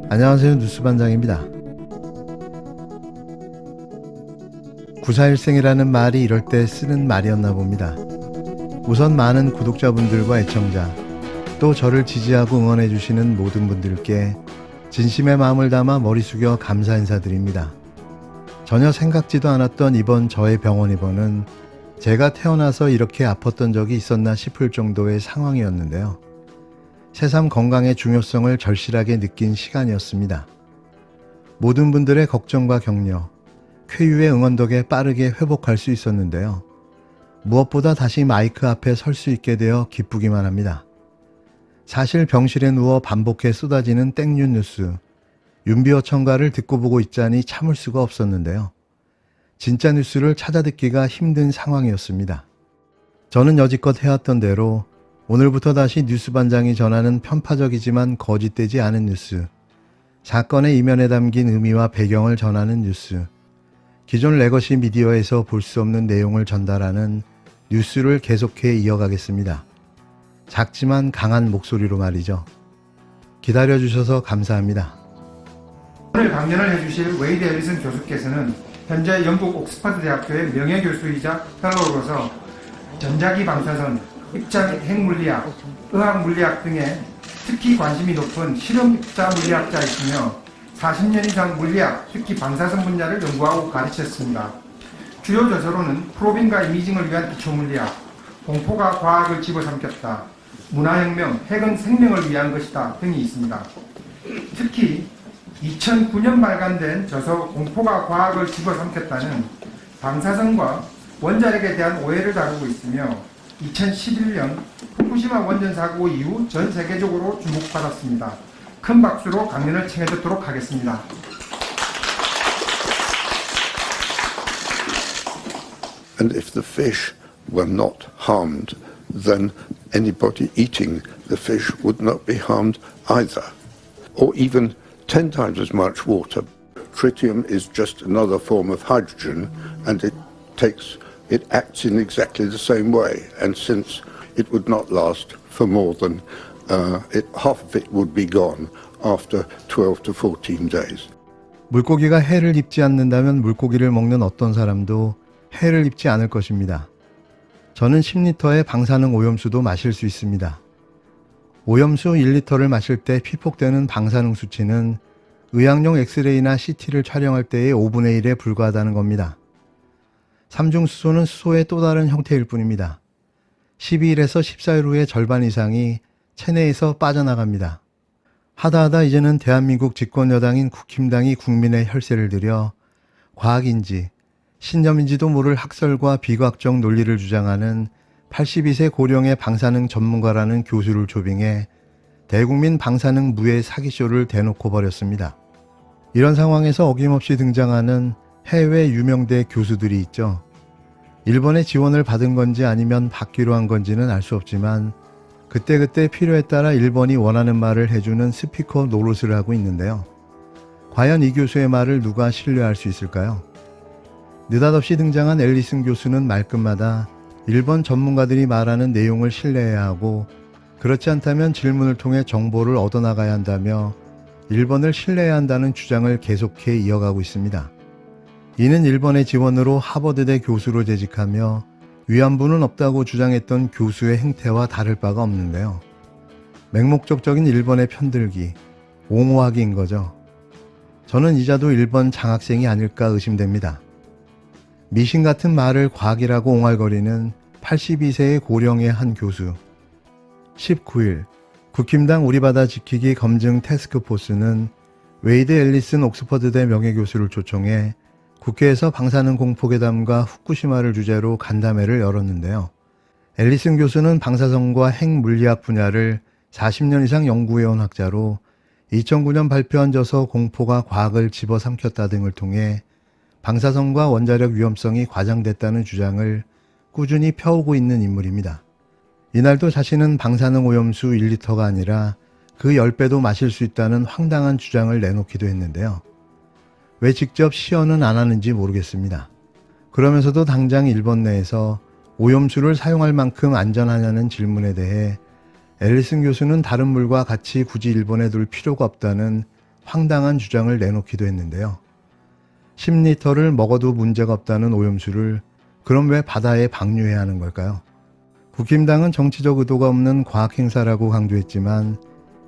안녕하세요. 뉴스반장입니다. 94일생이라는 말이 이럴 때 쓰는 말이었나 봅니다. 우선 많은 구독자분들과 애청자, 또 저를 지지하고 응원해주시는 모든 분들께 진심의 마음을 담아 머리 숙여 감사 인사드립니다. 전혀 생각지도 않았던 이번 저의 병원 입원은 제가 태어나서 이렇게 아팠던 적이 있었나 싶을 정도의 상황이었는데요. 새삼 건강의 중요성을 절실하게 느낀 시간이었습니다. 모든 분들의 걱정과 격려, 쾌유의 응원 덕에 빠르게 회복할 수 있었는데요. 무엇보다 다시 마이크 앞에 설 수 있게 되어 기쁘기만 합니다. 사실 병실에 누워 반복해 쏟아지는 땡뉴 뉴스, 윤비어 청가를 듣고 보고 있자니 참을 수가 없었는데요. 진짜 뉴스를 찾아듣기가 힘든 상황이었습니다. 저는 여지껏 해왔던 대로 오늘부터 다시 뉴스반장이 전하는 편파적이지만 거짓되지 않은 뉴스, 사건의 이면에 담긴 의미와 배경을 전하는 뉴스, 기존 레거시 미디어에서 볼 수 없는 내용을 전달하는 뉴스를 계속해 이어가겠습니다. 작지만 강한 목소리로 말이죠. 기다려주셔서 감사합니다. 오늘 강연을 해주실 웨이드 앨리슨 교수께서는 현재 영국 옥스퍼드 대학교의 명예교수이자 펠로우로서 전자기 방사선, 입자 핵물리학, 의학물리학 등에 특히 관심이 높은 실험 입자 물리학자이시며 40년 이상 물리학, 특히 방사선 분야를 연구하고 가르쳤습니다. 주요 저서로는 프로빙과 이미징을 위한 기초물리학, 공포가 과학을 집어삼켰다, 문화혁명, 핵은 생명을 위한 것이다 등이 있습니다. 특히 2009년 발간된 저서 공포가 과학을 집어삼켰다는 방사선과 원자력에 대한 오해를 다루고 있으며 2011년 후쿠시마 원전 사고 이후 전 세계적으로 주목받았습니다. 큰 박수로 강연을 청해 듣도록 하겠습니다. And if the fish were not harmed, then anybody eating the fish would not be harmed either. Or even 10 times as much water. Tritium is just another form of hydrogen, and it acts in exactly the same way. And since it would not last for more than half of it would be gone after 12 to 14 days. 물고기가 해를 입지 않는다면 물고기를 먹는 어떤 사람도 해를 입지 않을 것입니다. 저는 10리터의 방사능 오염수도 마실 수 있습니다. 오염수 1리터를 마실 때 피폭되는 방사능 수치는 의학용 엑스레이나 CT를 촬영할 때의 5분의 1에 불과하다는 겁니다. 삼중수소는 수소의 또 다른 형태일 뿐입니다. 12일에서 14일 후에 절반 이상이 체내에서 빠져나갑니다. 하다하다 이제는 대한민국 집권여당인 국힘당이 국민의 혈세를 들여 과학인지 신념인지도 모를 학설과 비과학적 논리를 주장하는 82세 고령의 방사능 전문가라는 교수를 조빙해 대국민 방사능 무해 사기쇼를 대놓고 벌였습니다. 이런 상황에서 어김없이 등장하는 해외 유명대 교수들이 있죠. 일본의 지원을 받은 건지 아니면 받기로 한 건지는 알 수 없지만 그때그때 필요에 따라 일본이 원하는 말을 해주는 스피커 노릇을 하고 있는데요. 과연 이 교수의 말을 누가 신뢰할 수 있을까요? 느닷없이 등장한 앨리슨 교수는 말끝마다 일본 전문가들이 말하는 내용을 신뢰해야 하고 그렇지 않다면 질문을 통해 정보를 얻어나가야 한다며 일본을 신뢰해야 한다는 주장을 계속해 이어가고 있습니다. 이는 일본의 지원으로 하버드대 교수로 재직하며 위안부는 없다고 주장했던 교수의 행태와 다를 바가 없는데요. 맹목적적인 일본의 편들기, 옹호하기인 거죠. 저는 이자도 일본 장학생이 아닐까 의심됩니다. 미신 같은 말을 과학이라고 옹알거리는 82세의 고령의 한 교수. 19일 국힘당 우리바다 지키기 검증 태스크포스는 웨이드 앨리슨 옥스퍼드대 명예교수를 초청해 국회에서 방사능 공포괴담과 후쿠시마를 주제로 간담회를 열었는데요. 앨리슨 교수는 방사선과 핵물리학 분야를 40년 이상 연구해온 학자로 2009년 발표한 저서 공포가 과학을 집어삼켰다 등을 통해 방사선과 원자력 위험성이 과장됐다는 주장을 꾸준히 펴오고 있는 인물입니다. 이날도 자신은 방사능 오염수 1리터가 아니라 그 10배도 마실 수 있다는 황당한 주장을 내놓기도 했는데요. 왜 직접 시연은 안 하는지 모르겠습니다. 그러면서도 당장 일본 내에서 오염수를 사용할 만큼 안전하냐는 질문에 대해 앨리슨 교수는 다른 물과 같이 굳이 일본에 둘 필요가 없다는 황당한 주장을 내놓기도 했는데요. 10리터를 먹어도 문제가 없다는 오염수를 그럼 왜 바다에 방류해야 하는 걸까요? 국힘당은 정치적 의도가 없는 과학 행사라고 강조했지만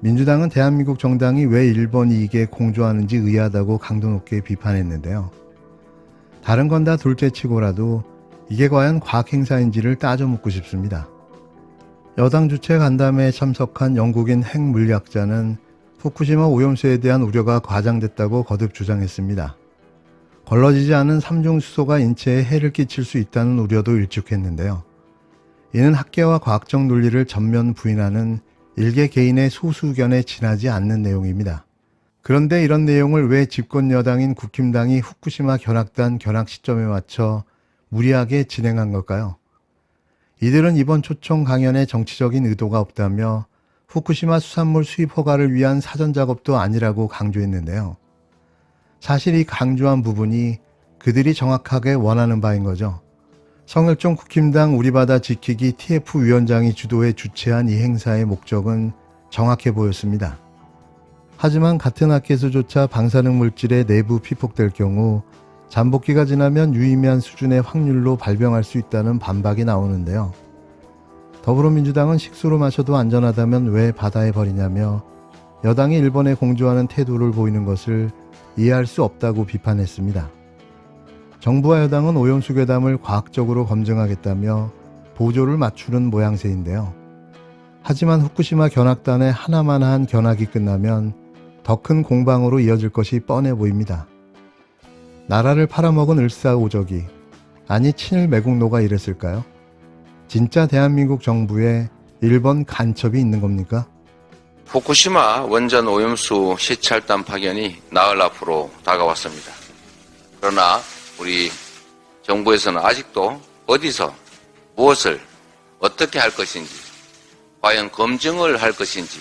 민주당은 대한민국 정당이 왜 일본 이익에 공조하는지 의아하다고 강도 높게 비판했는데요. 다른 건 다 둘째치고라도 이게 과연 과학 행사인지를 따져 묻고 싶습니다. 여당 주최 간담회에 참석한 영국인 핵물리학자는 후쿠시마 오염수에 대한 우려가 과장됐다고 거듭 주장했습니다. 걸러지지 않은 삼중수소가 인체에 해를 끼칠 수 있다는 우려도 일축했는데요. 이는 학계와 과학적 논리를 전면 부인하는 일개 개인의 소수 의견에 지나지 않는 내용입니다. 그런데 이런 내용을 왜 집권 여당인 국힘당이 후쿠시마 견학단 견학 시점에 맞춰 무리하게 진행한 걸까요? 이들은 이번 초청 강연에 정치적인 의도가 없다며 후쿠시마 수산물 수입 허가를 위한 사전 작업도 아니라고 강조했는데요. 사실 이 강조한 부분이 그들이 정확하게 원하는 바인 거죠. 성일종 국힘당 우리바다 지키기 TF 위원장이 주도해 주최한 이 행사의 목적은 정확해 보였습니다. 하지만 같은 학계에서조차 방사능 물질의 내부 피폭될 경우 잠복기가 지나면 유의미한 수준의 확률로 발병할 수 있다는 반박이 나오는데요. 더불어민주당은 식수로 마셔도 안전하다면 왜 바다에 버리냐며 여당이 일본에 공조하는 태도를 보이는 것을 이해할 수 없다고 비판했습니다. 정부와 여당은 오염수 괴담을 과학적으로 검증하겠다며 보조를 맞추는 모양새인데요. 하지만 후쿠시마 견학단의 하나만한 견학이 끝나면 더 큰 공방으로 이어질 것이 뻔해 보입니다. 나라를 팔아먹은 을사오적이, 아니 친일 매국노가 이랬을까요? 진짜 대한민국 정부에 일본 간첩이 있는 겁니까? 후쿠시마 원전 오염수 시찰단 파견이 나흘 앞으로 다가왔습니다. 그러나 우리 정부에서는 아직도 어디서 무엇을 어떻게 할 것인지, 과연 검증을 할 것인지,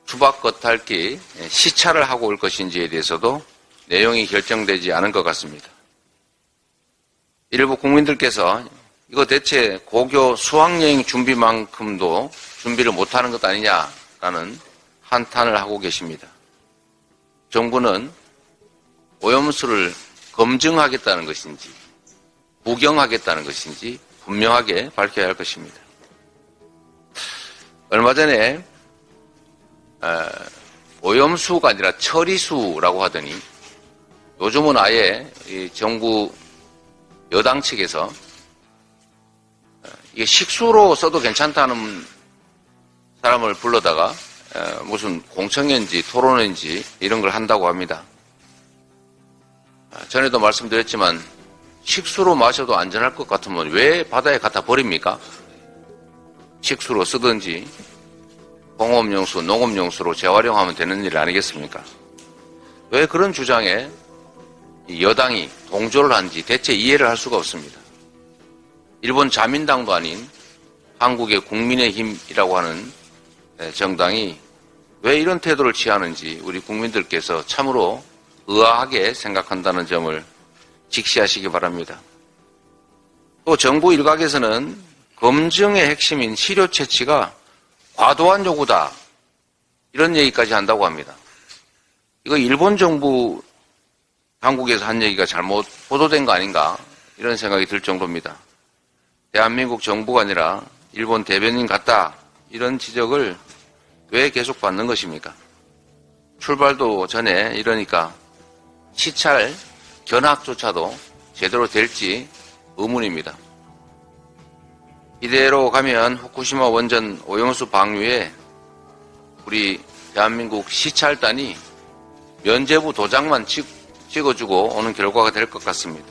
투박 겉핥기 시찰을 하고 올 것인지에 대해서도 내용이 결정되지 않은 것 같습니다. 일부 국민들께서 이거 대체 고교 수학여행 준비만큼도 준비를 못하는 것 아니냐라는 한탄을 하고 계십니다. 정부는 오염수를 검증하겠다는 것인지 부경하겠다는 것인지 분명하게 밝혀야 할 것입니다. 얼마 전에 오염수가 아니라 처리수라고 하더니 요즘은 아예 정부 여당 측에서 이게 식수로 써도 괜찮다는 사람을 불러다가 무슨 공청회인지 토론회인지 이런 걸 한다고 합니다. 전에도 말씀드렸지만 식수로 마셔도 안전할 것 같으면 왜 바다에 갖다 버립니까? 식수로 쓰든지 공업용수, 농업용수로 재활용하면 되는 일 아니겠습니까? 왜 그런 주장에 여당이 동조를 한지 대체 이해를 할 수가 없습니다. 일본 자민당도 아닌 한국의 국민의힘이라고 하는 정당이 왜 이런 태도를 취하는지 우리 국민들께서 참으로 의아하게 생각한다는 점을 직시하시기 바랍니다. 또 정부 일각에서는 검증의 핵심인 시료 채취가 과도한 요구다 이런 얘기까지 한다고 합니다. 이거 일본 정부 당국에서 한 얘기가 잘못 보도된 거 아닌가 이런 생각이 들 정도입니다. 대한민국 정부가 아니라 일본 대변인 같다 이런 지적을 왜 계속 받는 것입니까? 출발도 전에 이러니까 시찰 견학조차도 제대로 될지 의문입니다. 이대로 가면 후쿠시마 원전 오염수 방류에 우리 대한민국 시찰단이 면죄부 도장만 찍어주고 오는 결과가 될 것 같습니다.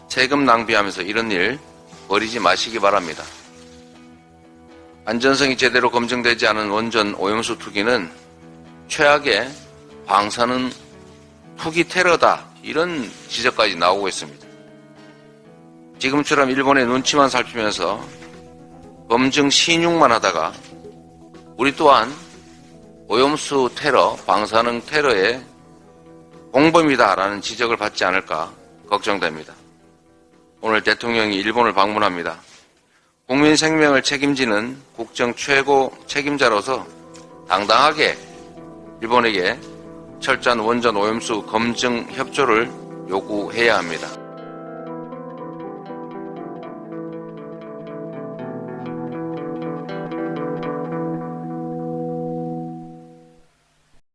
세금 낭비하면서 이런 일 버리지 마시기 바랍니다. 안전성이 제대로 검증되지 않은 원전 오염수 투기는 최악의 방사능 투기 테러다 이런 지적까지 나오고 있습니다. 지금처럼 일본의 눈치만 살피면서 검증 신용만 하다가 우리 또한 오염수 테러, 방사능 테러의 공범이다라는 지적을 받지 않을까 걱정됩니다. 오늘 대통령이 일본을 방문합니다. 국민 생명을 책임지는 국정 최고 책임자로서 당당하게 일본에게 철저한 원전 오염수 검증 협조를 요구해야 합니다.